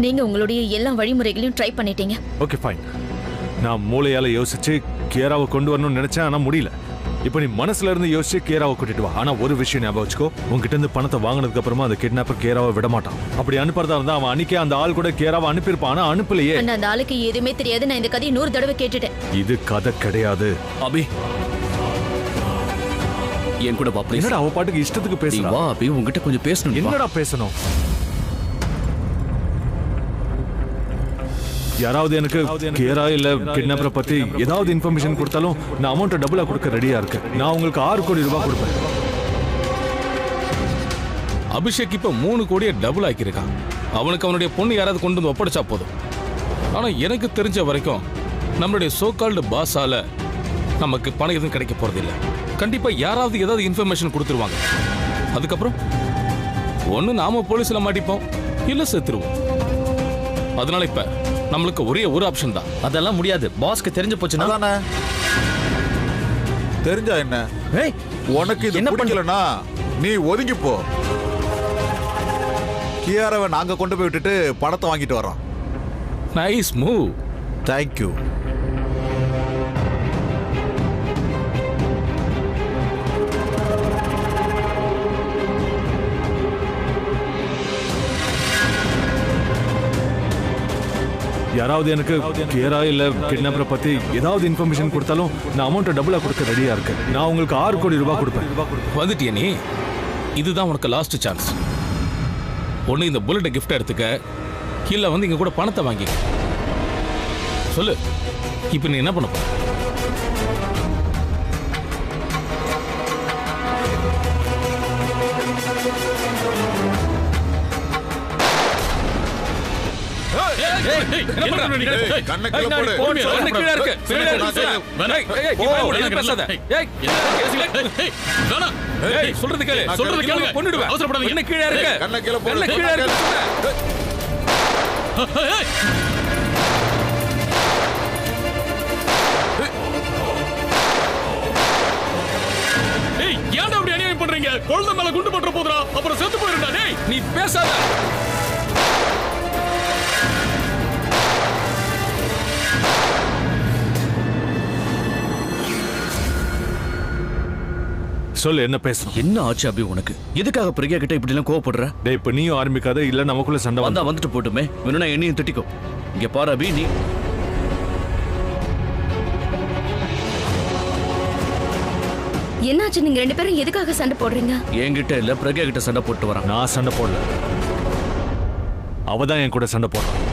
நீங்க உங்களுடைய எல்லா வழிமுறைகளையும் ட்ரை பண்ணிட்டீங்க. Okay fine. நான் மூளையால யோசிச்சு கியராவை கொண்டு வரணும்னு நினைச்சேன், ஆனா முடியல. இப்போ நீ மனசுல இருந்து யோசிச்சு கியராவை கூட்டிட்டு வா. ஆனா ஒரு விஷயம் ஞாபகம் வச்சுக்கோ, உங்ககிட்ட இருந்து பணத்தை வாங்கினதுக்கு அப்புறமா அந்த கிட்னாப்பர் கியராவை விட மாட்டான். அப்படி அனுப்புறதா இருந்தா அவன் அன்னைக்கே அந்த ஆள் கூட கியராவை அனுப்பியிருப்பான். ஆனா அனுப்பலையே. அந்த ஆளுக்கு எதுவுமே தெரியாது. நான் இந்த கதையை 100 தடவை கேட்டுட்டேன். இது கதை கிடையாது. அபி என் கூட வா ப்ளீஸ். என்னடா அவ பாட்டுக்கு இஷ்டத்துக்கு பேசுறா? வா அபி, உன்கிட்ட கொஞ்சம் பேசணும். என்னடா பேசணும்? யாராவது எனக்கு கேரா இல்ல கிட்னாப்பரை பத்தி ஏதாவது இன்ஃபர்மேஷன் கொடுத்தாலும் நான் அமௌண்ட் டபுளா கொடுக்க ரெடியா இருக்கேன். நான் உங்களுக்கு 6 கோடி ரூபாய் கொடுப்பேன். அபிஷேக் இப்ப 3 கோடியை டபுள் ஆக்கியிருக்கான். அவனுக்கு அவனுடைய பொண்ணு யாராவது கொண்டு வந்து ஒப்படைச்சா போதும். ஆனா எனக்கு தெரிஞ்ச வரைக்கும் நம்மளுடைய சோகால்டு பாஸால நமக்கு பணம் எதுவும் கிடைக்க போறது இல்லை. கண்டிப்பா யாராவது ஏதாவது இன்ஃபர்மேஷன் கொடுத்துருவாங்க. அதுக்கப்புறம் ஒண்ணு நாம போலீஸ்ல மாட்டிப்போம், இல்ல செத்துருவோம். அதனால இப்ப நம்மளுக்கு ஒரே ஒரு ஆப்ஷன் தான். அதெல்லாம் முடியாது. பாஸ்க்கு தெரிஞ்சு போச்சுன்னா தெரிஞ்சா என்ன? உனக்கு இது பிடிக்கலனா நீ ஒதுங்கி போ. கியாராவை நாங்க கொண்டு போய் விட்டுட்டு பணத்தை வாங்கிட்டு வரோம். Nice move. தேங்க்யூ. யாராவது எனக்கு கேரா இல்ல கிட்னாப்பரை பத்தி ஏதாவது இன்ஃபர்மேஷன் கொடுத்தாலும் நான் அமௌண்ட் டபுளா கொடுக்க ரெடியா இருக்கேன். நான் உங்களுக்கு 6 கோடி ரூபாய் கொடுப்பேன். வந்துட்டிய நீ? இதுதான் உனக்கு லாஸ்ட் சான்ஸ். ஒண்ணு இந்த புல்லட் கிஃப்ட் எடுத்துக்க, இல்ல வந்து இங்க கூட பணத்தை வாங்கி சொல்லு. இப்ப நீ என்ன பண்ண போற? சொல்றது கேளு. கொன்னுடுவேன். அவசரப்படாதீங்க. என்ன கீழே இருக்கு? கீழே இருக்கு. ஏன்டா அப்படி அநியாயம் பண்றீங்க? குழந்தை மேல குண்டு பண்ற போதுடா, அப்புறம் செத்து போயிருடா. டேய் நீ பேசாத. சொல்லு, என்ன பேசணும்? என்ன ஆச்சு அபி உனக்கு? எதுக்காக பிரியா கிட்ட இப்படி எல்லாம் கோவப்படுற? டேய் இப்ப நீயும் ஆரம்பிக்காத, இல்ல நமக்குள்ள சண்டை வந்துட்டு போட்டுமே. வேணும்னா என்னையும் திட்டிக்கோ. இங்க பாரு அபி, நீ என்னாச்சு? நீங்க 2 பேரும் எதுக்காக சண்டை போடுறீங்க? என்கிட்ட இல்ல, பிரக்யா கிட்ட சண்டை போட்டு வரான். நான் சண்டை போடல, அவதான் என் கூட சண்டை போடுறான்.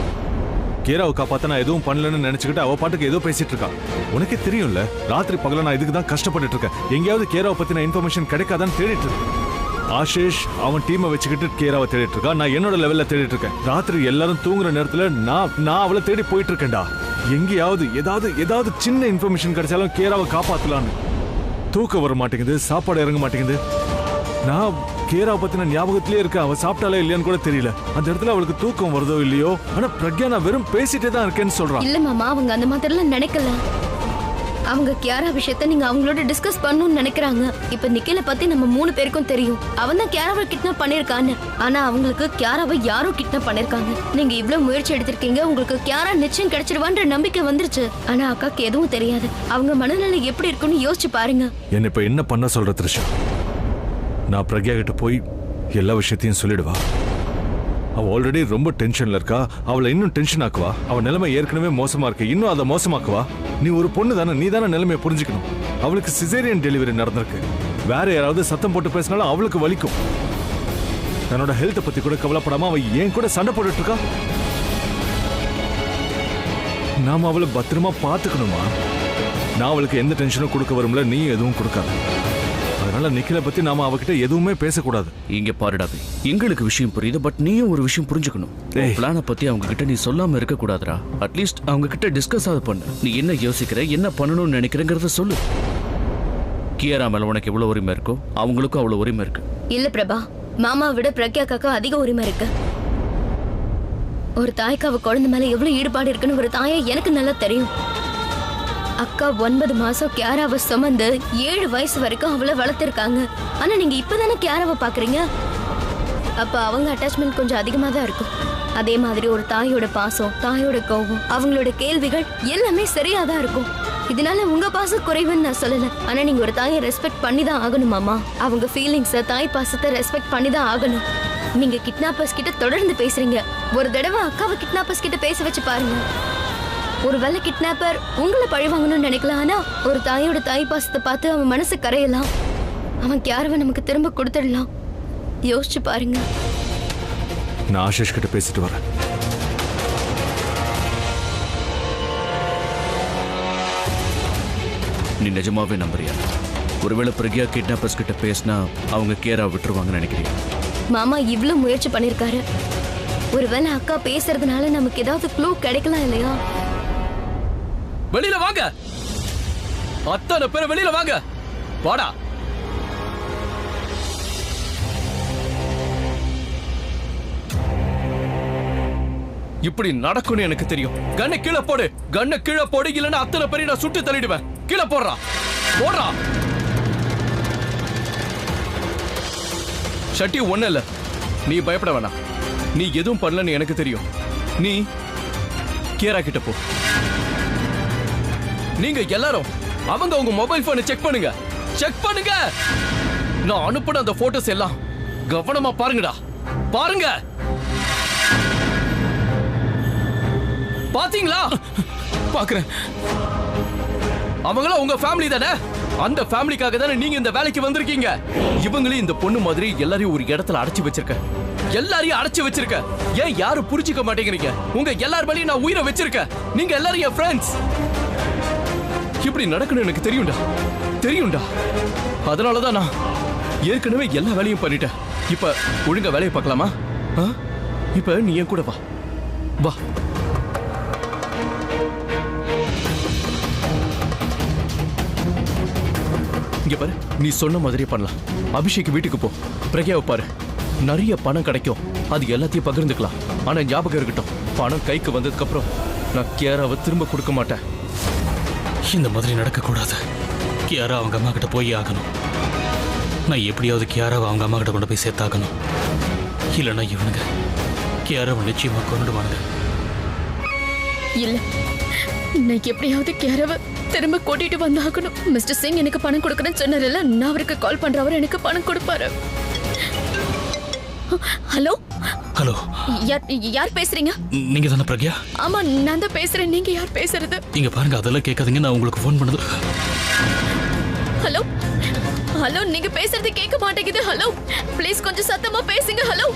கேராவை காப்பாத்த நான் எதுவும் பண்ணலன்னு நினைச்சுக்கிட்டு அவ பாட்டுக்கு ஏதோ பேசிட்டு இருக்கா. உனக்கே தெரியும்ல, ராத்திரி பகல நான் இதுக்கு தான் கஷ்டப்பட்டு இருக்கேன். எங்கேயாவது கேராவை பத்தின இன்ஃபர்மேஷன் கிடைக்காதான்னு தேடிட்டு இருக்கேன். ஆஷிஷ் அவன் டீமை வச்சுக்கிட்டு கேராவை தேடிட்டு இருக்கா. நான் என்னோட லெவல்ல தேடிட்டு இருக்கேன். ராத்திரி எல்லாரும் தூங்குற நேரத்துல நான் அவளை தேடி போயிட்டு இருக்கேன்டா. எங்கேயாவது ஏதாவது சின்ன இன்ஃபர்மேஷன் கிடைச்சாலும் கேராவை காப்பாத்தலான்னு. தூக்கம் வர மாட்டேங்குது, சாப்பாடு இறங்க மாட்டேங்குது. நான் கேராவை பத்தின ஞாபகத்திலே இருக்க. அவ சாப்பிட்டாலே இல்லையான்னு கூட தெரியல. அந்த இடத்துல அவளுக்கு தூக்கம் வருதோ இல்லையோ, ஆனா பிரக்யா நான் வெறும் பேசிட்டே தான் இருக்கேன்னு சொல்றான். இல்ல மாமா, அவங்க அந்த மாதிரிலாம் நினைக்கல. அவங்க கியாரா விஷயத்த நீங்க அவங்களோட டிஸ்கஸ் பண்ணணும்னு நினைக்கிறாங்க. இப்ப நிக்கில பத்தி நம்ம 3 பேருக்கும் தெரியும். அவன் தான் கியாராவை கிட்னாப் பண்ணிருக்கான்னு. ஆனா அவங்களுக்கு கியாராவை யாரோ கிட்னாப் பண்ணிருக்காங்க. நீங்க இவ்வளவு முயற்சி எடுத்திருக்கீங்க, உங்களுக்கு கியாரா நிச்சயம் கிடைச்சிருவான்ற நம்பிக்கை வந்துருச்சு. ஆனா அக்காக்கு எதுவும் தெரியாது. அவங்க மனநிலை எப்படி இருக்குன்னு யோசிச்சு பாருங்க. என்ன இப்ப என்ன பண்ண சொல்ற த்ரிஷா? நான் பிரக்யா கிட்ட போய் எல்லா விஷயத்தையும் சொல்லிடுவா? அவ ஆல்ரெடி ரொம்ப டென்ஷன்ல இருக்கா. அவளை இன்னும் டென்ஷன் ஆக்குவா. அவ நிலைமை ஏற்கனவே மோசமா இருக்கு, இன்னும் அதை மோசமாக்குவா. நீ ஒரு பொண்ணு தானே, நீ தானே நிலைமையை புரிஞ்சுக்கணும். அவளுக்கு சிசேரியன் டெலிவரி நடந்திருக்கு. வேற யாராவது சத்தம் போட்டு பேசினாலும் அவளுக்கு வலிக்கும். தன்னோட ஹெல்த்தை பத்தி கூட கவலைப்படாம அவ ஏன் கூட சண்டை போட்டுட்டு இருக்கா. நாம அவளை பத்திரமா பாத்துக்கணுமா? நான் அவளுக்கு எந்த டென்ஷனும் கொடுக்க வரும்ல, நீ எதுவும் கொடுக்காத. அதனால நிக்கில பத்தி நாம அவகிட்ட எதுவுமே பேசக்கூடாது. இங்க பாருடாவே, எங்களுக்கு விஷயம் புரியுது, பட் நீயும் ஒரு விஷயம் புரிஞ்சுக்கணும். பிளான பத்தி அவங்க கிட்ட நீ சொல்லாம இருக்க கூடாதுடா. அட்லீஸ்ட் அவங்க கிட்ட டிஸ்கஸ் ஆகுது பண்ணு. நீ என்ன யோசிக்கிற, என்ன பண்ணணும்னு நினைக்கிறேங்கிறத சொல்லு. கியாரா மேல உனக்கு எவ்வளவு உரிமை இருக்கோ அவங்களுக்கும் அவ்வளவு உரிமை இருக்கு. இல்ல பிரபா, மாமா விட பிரக்யாக்காக்கு அதிக உரிமை இருக்கு. ஒரு தாய்க்கு அவ குழந்தை மேல எவ்வளவு ஈடுபாடு இருக்குன்னு ஒரு தாயை எனக்கு நல்லா தெரியும். அக்கா 9 மாசம் கியாராவை சுமந்து 7 வயசு வரைக்கும் அவளை வளர்த்திருக்காங்க. ஆனா நீங்க இப்பதானே கியாராவை பாக்குறீங்க. அப்ப அவங்க அட்டாச்மெண்ட் கொஞ்சம் அதிகமா தான் இருக்கும். அதே மாதிரி ஒரு தாயோட பாசம், தாயோட கோபம், அவங்களோட கேள்விகள் எல்லாமே சரியாதான் இருக்கும். இதனால உங்க பாசம் குறைவுன்னு நான் சொல்லல. ஆனா நீங்க ஒரு தாயை ரெஸ்பெக்ட் பண்ணி தான் ஆகணும் மாமா. அவங்க ஃபீலிங்ஸ, தாய் பாசத்தை ரெஸ்பெக்ட் பண்ணி தான் ஆகணும். நீங்க கிட்னாப்பர்ஸ் கிட்ட தொடர்ந்து பேசுறீங்க. ஒரு தடவை அக்காவை கிட்னாப்பர்ஸ் கிட்ட பேச வச்சு பாருங்க. ஒருவேளை கிட்னாப்பர் உங்களை பழி வாங்கணும்னு நினைக்கலாம். ஆனா ஒரு தாயோட தாய் பாசத்தை பார்த்து அவன் மனசு கரையலாம். அவன் கியாரவை நமக்கு திரும்ப கொடுத்துடலாம். யோசிச்சு பாருங்க. நான் ஆஷிஷ் கிட்ட பேசிட்டு வரேன். நீ நிஜமாவே நம்புறியா? ஒருவேளை பிரக்யா கிட்னாப்பர்ஸ் கிட்ட பேசினா அவங்க கேரா விட்டுருவாங்கன்னு நினைக்கிறீங்க? மாமா இவ்வளவு முயற்சி பண்ணிருக்காரு. ஒருவேளை அக்கா பேசுறதுனால நமக்கு ஏதாவது க்ளூ கிடைக்கலாம் இல்லையா? வெளியில வாங்க, அத்தனை பேர் வெளியில வாங்க. வாடா. இப்படி நடக்கும்னு எனக்கு தெரியும். கண்ணை கீழே போடு, கண்ணை கீழே போடு, இல்லைன்னா அத்தனை பேரை நான் சுட்டு தள்ளிடுவேன். கீழே போடுறா, போடுறா. ஷட்டி ஒண்ணு இல்ல, நீ பயப்பட வேணாம். நீ எதுவும் பண்ணலன்னு எனக்கு தெரியும். நீ கேரா கிட்ட போ. நீங்க எல்லாரும் அவங்க உங்க மொபைல் போனை செக் பண்ணுங்க, செக் பண்ணுங்க. நான் அனுப்பின அந்த போட்டோஸ் எல்லாம் கவனமா பாருங்கடா, பாருங்க. பாத்தீங்களா? பாக்குறேன். அவங்களும் உங்க ஃபேமிலி தானே? அந்த ஃபேமிலிக்காக தானே நீங்க இந்த வேலைக்கு வந்திருக்கீங்க. இவங்களையும் இந்த பொண்ணு மாதிரி எல்லாரையும் ஒரு இடத்துல அடைச்சு வச்சிருக்க, எல்லாரையும் அடைச்சு வச்சிருக்க. ஏன் யாரும் புரிஞ்சுக்க மாட்டேங்கிறீங்க? உங்க எல்லார் மேலயும் நான் உயிரை வச்சிருக்கேன். நீங்க எல்லாரும் என் ஃப்ரெண்ட்ஸ். இப்படி நடக்கணும் எனக்கு தெரியும்டா, தெரியும்டா. அதனாலதான் நான் ஏற்கனவே எல்லா வேலையும் பண்ணிட்டேன். இப்ப ஒழுங்கா வேலையை பார்க்கலாமா? இப்ப நீ என் கூட வா, வா. இங்க பாரு, நீ சொன்ன மாதிரியே பண்ணலாம். அபிஷேக் வீட்டுக்கு போ, பிரக்யாவை பாரு. நிறைய பணம் கிடைக்கும், அது எல்லாத்தையும் பகிர்ந்துக்கலாம். ஆனா ஞாபகம் இருக்கட்டும், பணம் கைக்கு வந்ததுக்கு அப்புறம் நான் கேராவை திரும்ப கொடுக்க மாட்டேன். இந்த மாதிரி நடக்க கூடாது. கியாரா அவங்க அம்மா கிட்ட போய் ஆகணும். நான் எப்படியாவது கியாராவை அவங்க அம்மா கிட்ட கொண்டு போய் சேர்த்தாகணும். இல்லைன்னா இவனுங்க கியாராவை நிச்சயமா கொண்டுடுவானுங்க. இல்ல, நான் எப்படியாவது கேரவ திரும்ப கூட்டிட்டு வந்தாகணும். மிஸ்டர் சிங் எனக்கு பணம் கொடுக்கறேன்னு சொன்னார்ல, நான் அவருக்கு கால் பண்றேன். அவர் எனக்கு பணம் கொடுப்பாரு. ஹலோ ஹலோ, யார் பேசுறீங்க? நீங்க தானே பிரக்யா? ஆமா, நான் தான் பேசுறேன். நீங்க யார் பேசுறது? இங்க பாருங்க, அதெல்லாம் கேட்காதீங்க. நான் உங்களுக்கு ஃபோன் பண்ணது. ஹலோ ஹலோ, நீங்க பேசுறது கேட்க மாட்டேங்குது. ஹலோ, ப்ளீஸ் கொஞ்சம் சத்தமா பேசுங்க. ஹலோ.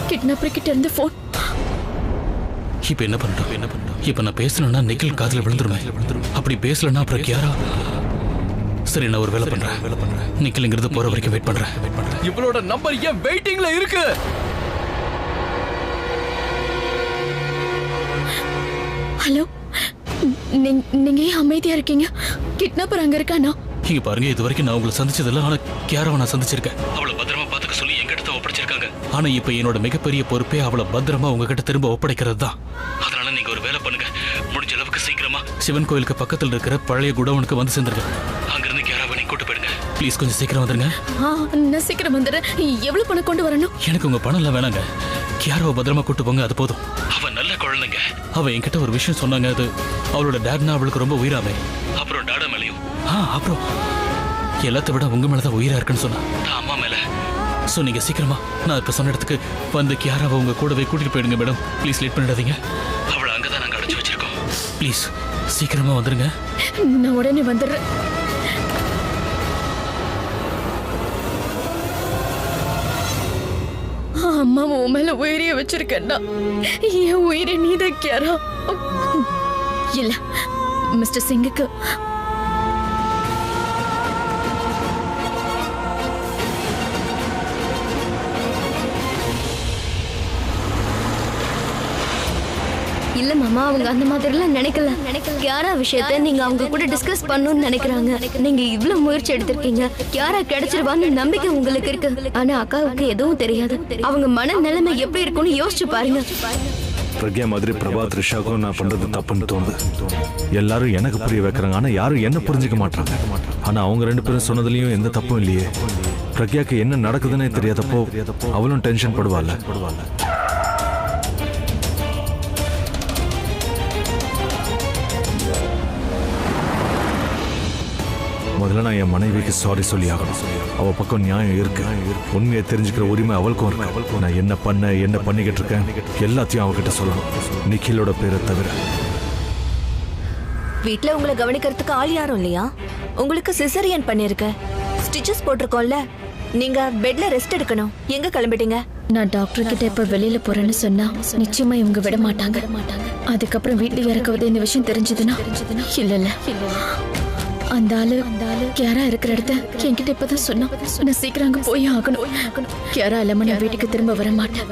கிட்னாப்பர் கிட்ட இருந்து போன். இப்ப என்ன பண்ணட்டும்? இப்ப நான் பேசணும்னா நிக்கில் காதுல விழுந்துருமே. அப்படி பேசலன்னா அப்புறம் கியாரா. சரி, நான் ஒரு வேலை பண்றேன். நிக்கில்ங்கிறது போற வரைக்கும் வெயிட் பண்றேன். இவளோட நம்பர் ஏன் வெயிட்டிங்ல இருக்கு? ஹலோ, நீங்க ஏன் அமைதியா இருக்கீங்க? கிட்னாப்பர் அங்க இருக்கானா? இங்க பாருங்க, இது வரைக்கும் நான் உங்களை சந்திச்சதில்ல. ஆனா கியாராவை நான் சந்திச்சிருக்கேன். அவளை பத்திரமா பாத்துக்க சொல்லி என்கிட்ட தான் ஒப்படைச்சிருக்காங்க. ஆனா இப்ப என்னோட மிகப்பெரிய பொறுப்பே அவளை பத்திரமா உங்ககிட்ட திரும்ப ஒப்படைக்கிறது தான். அதனால நீங்க ஒரு வேலை பண்ணுங்க. முடிஞ்ச அளவுக்கு சீக்கிரமா சிவன் கோயிலுக்கு பக்கத்துல இருக்கிற பழைய குடோனுக்கு வந்து சேர்ந்துருங்க. அங்கிருந்து கியாராவை நீங்க கூட்டு போயிடுங்க. ப்ளீஸ் கொஞ்சம் சீக்கிரம் வந்துருங்க. நான் சீக்கிரம் வந்துடுறேன். எவ்வளவு பணம் கொண்டு வரணும்? எனக்கு உங்க பணம் எல்லாம் வேணாங்க. கியாராவை பத்திரமா கூட்டு போங்க, அது போதும். அவ நல்ல குழந்தைங்க. அவ என்கிட்ட ஒரு விஷயம் சொன்னாங்க. அது அவளோட டேட்னா அவளுக்கு ரொம்ப உயிராமே. அப்புறம் டாடா மேலையும், அப்புறம் எல்லாத்த விட உங்க மேலதான் உயிரா இருக்குன்னு சொன்னா அம்மா மேல. சோ நீங்க சீக்கிரமா நான் இப்ப சொன்ன இடத்துக்கு வந்து கியாராவை உங்க கூடவே கூட்டிட்டு போயிடுங்க மேடம். ப்ளீஸ் லேட் பண்ணிடாதீங்க. அவளை அங்கதான் நாங்க அடைச்சு வச்சிருக்கோம். ப்ளீஸ் சீக்கிரமா வந்துருங்க. நான் உடனே வந்துடுறேன். அம்மா உன் மேல உயிரிய வச்சிருக்கேன்டா. என் உயிரை நீதான் கியாரா. இல்ல, மிஸ்டர் சிங்குக்கு இல்ல மாமா, அவங்க அந்த மாதிரிலாம் நினைக்கல. கியாரா விஷயத்தை நீங்க அவங்க கூட டிஸ்கஸ் பண்ணணும்னு நினைக்கிறாங்க. நீங்க இவ்வளவு முயற்சி எடுத்திருக்கீங்க. கியாரா கிடைச்சிருவான்னு நம்பிக்கை உங்களுக்கு இருக்கு. ஆனா அக்காவுக்கு எதுவும் தெரியாது. அவங்க மன நிலைமை எப்படி இருக்கும்னு யோசிச்சு பாருங்க. பிரக்யா மாதிரி பிரபா த்ரிஷாக்கும் நான் பண்றது தப்புன்னு தோணுது. எல்லாரும் எனக்கு புரிய வைக்கிறாங்க, ஆனா யாரும் என்ன புரிஞ்சுக்க மாட்டாங்க. ஆனா அவங்க 2 பேரும் சொன்னதுலயும் எந்த தப்பும் இல்லையே. பிரக்யாக்கு என்ன நடக்குதுன்னே தெரியாதப்போ அவளும் டென்ஷன் படுவாள். முதல்ல நான் என் மனைவிக்கு சாரி சொல்லி ஆகணும். அவ பக்கம் நியாயம் இருக்கு. உண்மையை தெரிஞ்சுக்கிற உரிமை அவளுக்கும் இருக்கு. நான் என்ன பண்ணிக்கிட்டு இருக்கேன் எல்லாத்தையும் அவகிட்ட சொல்லணும், நிக்கிலோட பேரை தவிர. வீட்ல உங்களை கவனிக்கிறதுக்கு ஆள் யாரும் இல்லையா? உங்களுக்கு சிசரியன் பண்ணிருக்க, ஸ்டிச்சஸ் போட்டிருக்கோம்ல, நீங்க பெட்ல ரெஸ்ட் எடுக்கணும். எங்க கிளம்பிட்டீங்க? நான் டாக்டர் கிட்ட இப்ப வெளியில போறேன்னு சொன்னா நிச்சயமா இவங்க விட மாட்டாங்க. அதுக்கப்புறம் வீட்டுல இறக்குவது இந்த விஷயம் தெரிஞ்சதுன்னா இல்ல அந்த ஆளு கியாரா இருக்கிற இடத்த என்கிட்ட இப்பதான் சொன்னா. நான் சீக்கிரம் அங்க போய் ஆகணும். கியாரா இல்லாம நான் வீட்டுக்கு திரும்ப வர மாட்டேன்.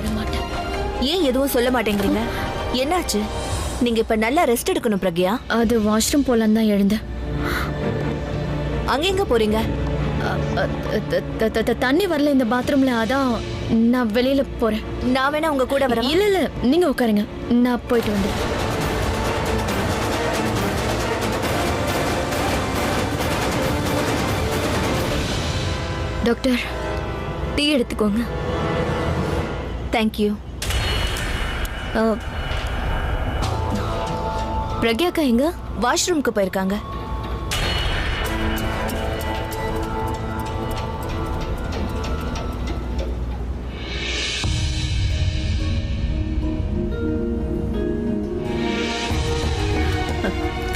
ஏன் எதுவும் சொல்ல மாட்டேங்கிறீங்க? என்னாச்சு? நீங்க இப்ப நல்லா ரெஸ்ட் எடுக்கணும் பிரக்யா. அது வாஷ்ரூம் போலான்னு தான் எழுந்தேன். அங்க எங்க போறீங்க? தண்ணி வரல இந்த பாத்ரூம்ல, அதான் நான் வெளியில போறேன். நான் வேணா உங்க கூட வரேன். இல்ல நீங்க உட்காருங்க, நான் போயிட்டு வந்து. டாக்டர், டீ எடுத்துக்கோங்க. தேங்க்யூ. பிரக்யாக்கா எங்க? வாஷ்ரூம்க்கு போயிருக்காங்க.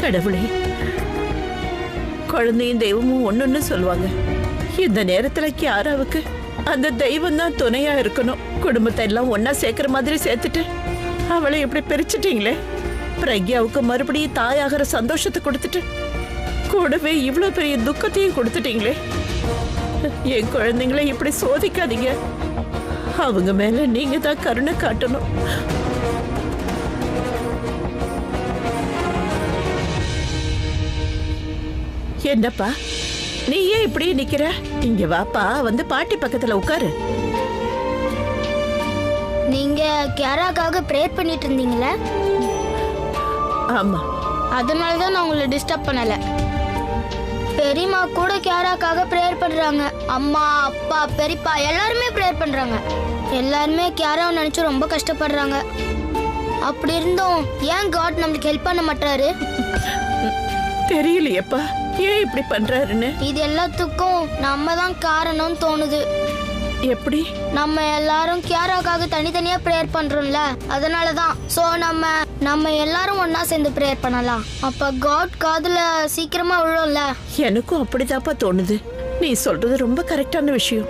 கடவுளே, குழந்தையும் தெய்வமும் ஒன்னொன்னு சொல்லுவாங்க. இந்த நேரத்துல கியாராவுக்கு அந்த தெய்வம் தான் துணையா இருக்கணும். குடும்பத்தை எல்லாம் ஒன்னா சேர்க்கிற மாதிரி சேர்த்துட்டு அவளை இப்படி பிரிச்சுட்டீங்களே. பிரக்யாவுக்கு மறுபடியும் தாயாகிற சந்தோஷத்தை கொடுத்துட்டு கூடவே இவ்வளவு பெரிய துக்கத்தையும் கொடுத்துட்டீங்களே. என் குழந்தைங்களை இப்படி சோதிக்காதீங்க. அவங்க மேல நீங்க தான் கருணை காட்டணும். என்னப்பா நீ ஏன் இப்படி நிக்கிற? இங்க வாப்பா, வந்து பாட்டி பக்கத்துல உட்காரு. நீங்க கியாராக்காக பிரேயர் பண்ணிட்டு இருந்தீங்களே? ஆமா. அதனாலதான் நான் உங்களை டிஸ்டர்ப் பண்ணல. பெரியம்மா கூட கியாராக்காக பிரேயர் பண்றாங்க. அம்மா, அப்பா, பெரியப்பா எல்லாருமே பிரேயர் பண்றாங்க. எல்லாருமே கியாராவை நினைச்சு ரொம்ப கஷ்டப்படுறாங்க. அப்படி இருந்தும் ஏன் காட் நம்மளுக்கு ஹெல்ப் பண்ண மாட்டாரு? தெரியலையப்பா ஏன் இப்படி பண்றாருன்னு. இது எல்லாத்துக்கும் நம்ம தான் காரணம்னு தோணுது. எப்படி? நம்ம எல்லாரும் கியாராக்காக தனித்தனியா பிரேயர் பண்றோம்ல, அதனாலதான். சோ நம்ம எல்லாரும் ஒன்னா சேர்ந்து பிரேயர் பண்ணலாம். அப்ப காட் காதுல சீக்கிரமா விழும்ல. எனக்கும் அப்படிதாப்பா தோணுது. நீ சொல்றது ரொம்ப கரெக்டான விஷயம்.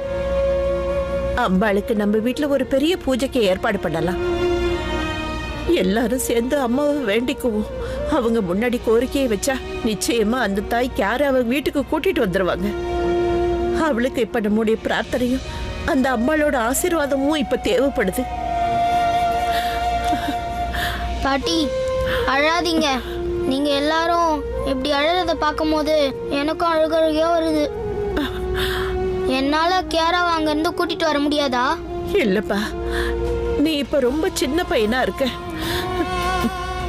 அம்பாளுக்கு நம்ம வீட்டுல ஒரு பெரிய பூஜைக்கு ஏற்பாடு பண்ணலாம். எல்லாரும் சேர்ந்து அம்மாவை வேண்டிக்குவோம். அவங்க முன்னாடி கோரிக்கையை வச்சா நிச்சயமா அந்த தாய் கியாராவை வீட்டுக்கு கூட்டிட்டு வந்துருவாங்க. அவளுக்கு இப்ப நம்முடைய பிரார்த்தனையும் அந்த அம்மாளோட ஆசீர்வாதமும் இப்ப தேவைப்படுது. பாட்டி, அழாதீங்க. நீங்க எல்லாரும் இப்படி அழறத பார்க்கும்போது எனக்கும் அழுகையா வருது. என்னால கியாராவை அங்க இருந்து கூட்டிட்டு வர முடியாதா? இல்லப்பா, நீ இப்ப ரொம்ப சின்ன பையனா இருக்க.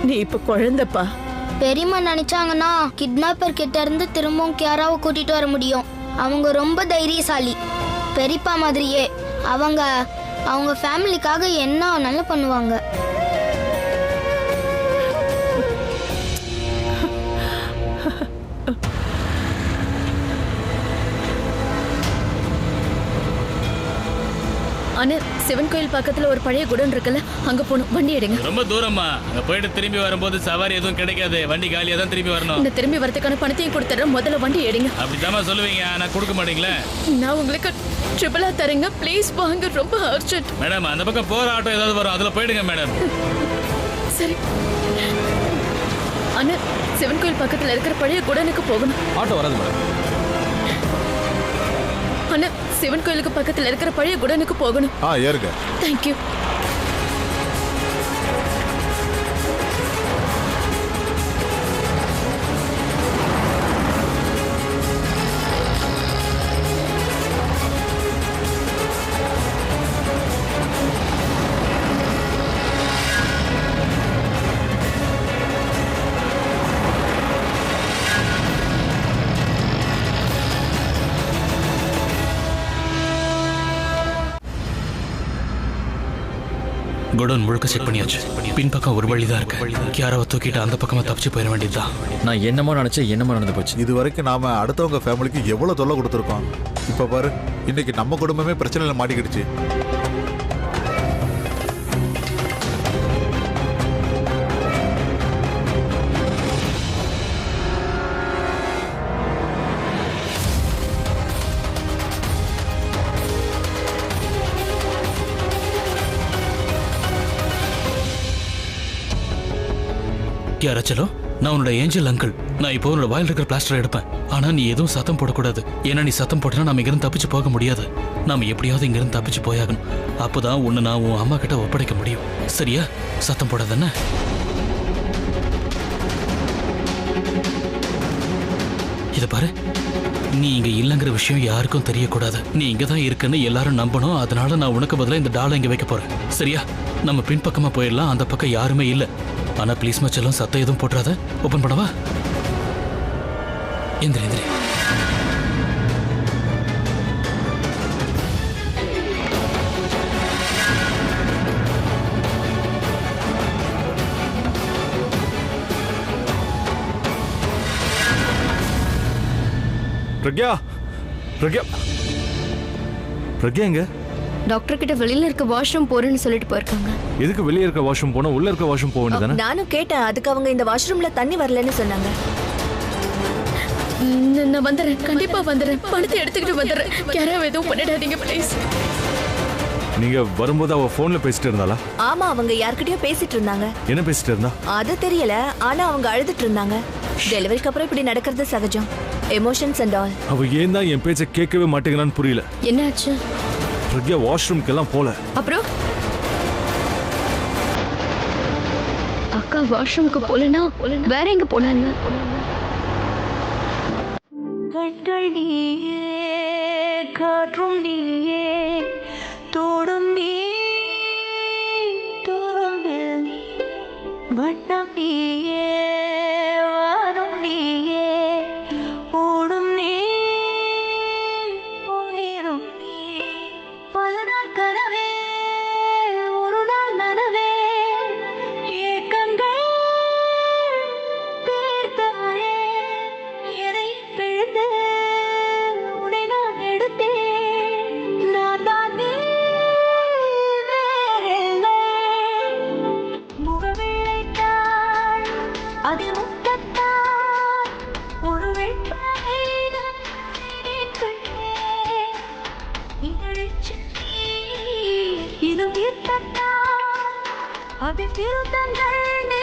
நீ இப்ப குழந்தைப்பா. பெரியம்மா நினைச்சாங்கன்னா கிட்னாப்பர் கிட்ட இருந்து திரும்பவும் கியாராவை கூட்டிட்டு வர முடியும். அவங்க ரொம்ப தைரியசாலி. பெரியப்பா மாதிரியே அவங்க ஃபேமிலிக்காக என்ன நல்லா பண்ணுவாங்க. ஆனா சிவன் கோயில் பக்கத்துல ஒரு பழைய குடன் இருக்குல்ல, அங்க போகணும். வண்டி எடுங்க. ரொம்ப தூரமா? அங்க போயிட்டு திரும்பி வரும்போது சவாரி எதுவும் கிடைக்காது. வண்டி காலியா தான் திரும்பி வரணும். இந்த திரும்பி வரதுக்கான பணத்தையும் கொடுத்துறேன். முதல்ல வண்டி எடுங்க. அப்படித்தாமா சொல்லுவீங்க, ஆனா கொடுக்க மாட்டீங்களே. நான் உங்களுக்கு ட்ரிபிளா தரேங்க. ப்ளீஸ் வாங்க, ரொம்ப அர்ஜென்ட். மேடம், அந்த பக்கம் போற ஆட்டோ ஏதாவது வரும், அதுல போயிடுங்க மேடம். சரி. அண்ணா, சிவன் கோயில் பக்கத்துல இருக்கிற பழைய குடனுக்கு போகணும். ஆட்டோ வராது மேடம். அண்ணா, சிவன் கோயிலுக்கு பக்கத்துல இருக்கிற பழைய குடனுக்கு போகணும். ஏறுங்க. தேங்க்யூ. குடோன் முழுக்க செக் பண்ணியாச்சு. பின்பக்கம் ஒரு வழி தான் இருக்கு. கியாராவை தூக்கிட்டு அந்த பக்கமா தப்பிச்சு போயிட வேண்டியதுதான். நான் என்னமோ நினைச்சேன், என்னமோ நடந்து போச்சு. இது வரைக்கும் நாம அடுத்தவங்க ஃபேமிலிக்கு எவ்வளவு தொல்லை கொடுத்துருக்கோம். இப்ப பாரு, இன்னைக்கு நம்ம குடும்பமே பிரச்சனையில மாட்டிக்கிடுச்சு. கியாரா செல்லோ, நான் உன்னோட ஏஞ்சல் அங்கிள். நான் இப்போ உன்னோட வாயில் இருக்கிற பிளாஸ்டர் எடுப்பேன். ஆனா நீ எதுவும் சத்தம் போடக்கூடாது. ஏன்னா நீ சத்தம் போட்டனா நம்ம இங்கிருந்து தப்பிச்சு போக முடியாது. நாம எப்படியாவது இங்கிருந்து தப்பிச்சு போயாகணும். அப்போதான் உன்னை நான் உன் அம்மா கிட்ட ஒப்படைக்க முடியும். சரியா? சத்தம் போடாதானே? இத பாரு, நீ இங்க இல்லங்கிற விஷயம் யாருக்கும் தெரியக்கூடாது. நீ இங்க தான் இருக்குன்னு எல்லாரும் நம்பணும். அதனால நான் உனக்கு பதிலா இந்த டாலை இங்க வைக்க போறேன். சரியா? நம்ம பின்பக்கமா போயிடலாம். அந்த பக்கம் யாருமே இல்ல. ஆனா ப்ளீஸ் மச்செல்லாம் சத்தம் எதுவும் போட்டுறாத. ஓபன் பண்ணவா? எந்திரி எந்திரி. பிரக்யா, பிரக்யா, பிரக்யா எங்க? டாக்டர் கிட்ட வெளியில இருக்க வாஷ்ரூம் போறேன்னு சொல்லிட்டு போயிருக்காங்க. எதுக்கு வெளியே இருக்க வாஷ்ரூம் போனா உள்ள இருக்க வாஷ்ரூம் போக வேண்டியதானே? நானும் கேட்டேன். அதுக்கு அவங்க இந்த வாஷ்ரூம்ல தண்ணி வரலன்னு சொன்னாங்க. நான் வந்துடுறேன், கண்டிப்பா வந்துடுறேன். பணத்தை எடுத்துக்கிட்டு வந்துடுறேன். யாராவது எதுவும் பண்ணிடாதீங்க ப்ளீஸ். நீங்க வரும்போது அவ போன்ல பேசிட்டு இருந்தாளா? ஆமா, அவங்க யார்கிட்டயோ பேசிட்டு இருந்தாங்க. என்ன பேசிட்டு இருந்தா? அது தெரியல. ஆனா அவங்க அழுதுட்டு இருந்தாங்க. டெலிவரிக்கு அப்புறம் இப்படி நடக்கிறது சகஜம். Emotions and all. அவ ஏன் தான் என் பேச்ச கேட்கவே மாட்டேங்கிறான்னு புரியல. என்னாச்சு? பிரக்யா வாஷ்ரூம்க்கெல்லாம் போல. அப்புறம் அக்கா வாஷ்ரூம்க்கு போலனா வேற எங்க போனாங்க? கண்கள் நீயே, காற்றும் நீயே, தோடும் நீ, தோறும் நீ, வண்ணம் நீயே, வாரும் நீயே, ஓடும் நீ, உயிரும் நீ. பல நாள் கனவே, ஒரு நாள் நனவே, ஏக்கங்கள் தீர்த்தாயே, எதை பிழந்து உன்னை நான் எடுத்தேன். நான் தான் நீ, வேறில்லை. முகவிழைத்தாள், அது முத்தத்தாள், ஒரு வெண்பை நான் கண்டேன். இதழிச்சென்னி, இது ஈர்த்தத்தாள், அது திருத்தங்கள் நீ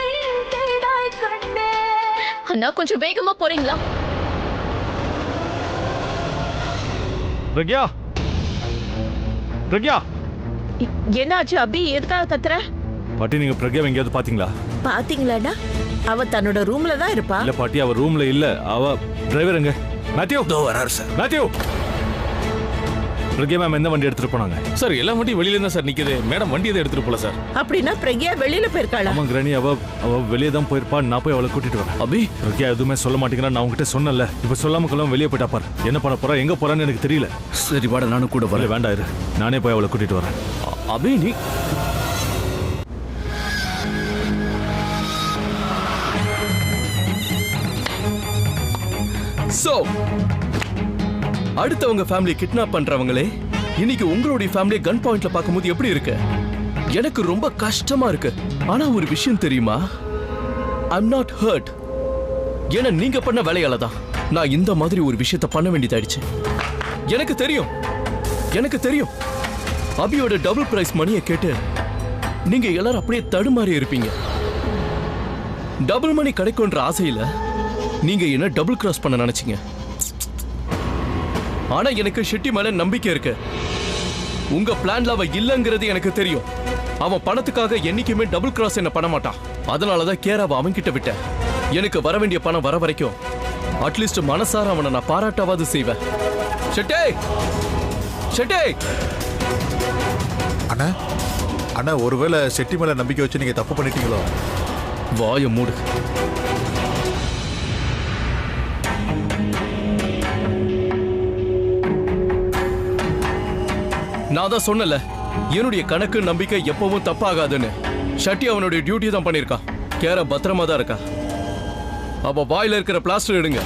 தேடாய் கண்டேன். அண்ணா கொஞ்சம் வேகமா போறீங்களா? பிரக்யா, பிரக்யா. என்னாச்சு அபி? எதுக்காக கத்துற? பாட்டி, நீங்க பிரக்யாவை எங்கேயாவது பாத்தீங்களா? பாத்தீங்களாடா, அவ தன்னோட ரூம்ல தான் இருப்பா. இல்ல பாட்டி, அவ ரூம்ல இல்ல. அவ டிரைவர் எங்க? மேத்யூ, தோ வரார் சார். மேத்யூ. பிரக்யா மேம் எந்த வண்டி எடுத்துட்டு போனாங்க? சார் எல்லா வண்டியும் வெளியில தான் சார் நிக்குது. மேடம் வண்டி எதை எடுத்துட்டு போல சார். அப்படின்னா பிரக்யா வெளியில போயிருக்காளா? ஆமா கிராணி, அவ வெளியே தான் போயிருப்பா. நான் போய் அவளை கூட்டிட்டு வரேன். அபி, பிரக்யா எதுவுமே சொல்ல மாட்டேங்கிறா. நான் உங்ககிட்ட சொன்னல. இப்ப சொல்லாம கொள்ளாம வெளியே போயிட்டா பாரு. என்ன பண்ண போறா, எங்க போறான்னு எனக்கு தெரியல. சரி வாடா, நானும் கூட இல்ல வரேன். வேண்டாம் இரு, நானே போய் அவளை கூட்டிட்டு வரேன். அபி நீ சோ அடுத்தவங்க ஃபேமிலி கிட்னாப் பண்றவங்களே இன்னைக்கு உங்களுடைய ஃபேமிலி கன் பாயிண்ட்ல பார்க்கும்போது எப்படி இருக்கு? எனக்கு ரொம்ப கஷ்டமா இருக்கு. ஆனா ஒரு விஷயம் தெரியுமா? I'm not hurt. ஏன்னா நீங்க பண்ண வேலையால தான் நான் இந்த மாதிரி ஒரு விஷயத்தை பண்ண வேண்டியதாயிடுச்சு. எனக்கு தெரியும் அபியோட டபுள் பிரைஸ் மணியை கேட்டு நீங்க எல்லாரும் அப்படியே தடுமாறி இருப்பீங்க. டபுள் மணி கிடைக்கும்ன்ற ஆசையில நீங்க என்ன டபுள் கிராஸ் பண்ண நினைச்சீங்க. ஆனா எனக்கு ஷெட்டி மேல நம்பிக்கை இருக்கு. உங்க பிளான்ல அவ இல்லங்கிறது எனக்கு தெரியும். அவன் பணத்துக்காக என்னைக்குமே டபுள் கிராஸ் என்ன பண்ண மாட்டான். அதனாலதான் கேராவை அவன் கிட்ட விட்டேன். எனக்கு வர வேண்டிய பணம் வர வரைக்கும் அட்லீஸ்ட் மனசார அவனை நான் பாராட்டாவது செய்வேன். ஷெட்டே, ஷெட்டே. அண்ணா, அண்ணா, ஒருவேளை செட்டி மேல நம்பிக்கை வச்சு நீங்க தப்பு பண்ணிட்டீங்களோ? வாய மூடு. நான் தான் சொன்னல, என்னுடைய கணக்கு நம்பிக்கை எப்பவும் தப்பாகாதுன்னு ஷட்டி அவனுடைய டியூட்டி தான் பண்ணியிருக்கான். கேரா பத்திரமா தான் இருக்கா. அவ வாயில இருக்கிற பிளாஸ்டர் எடுங்க.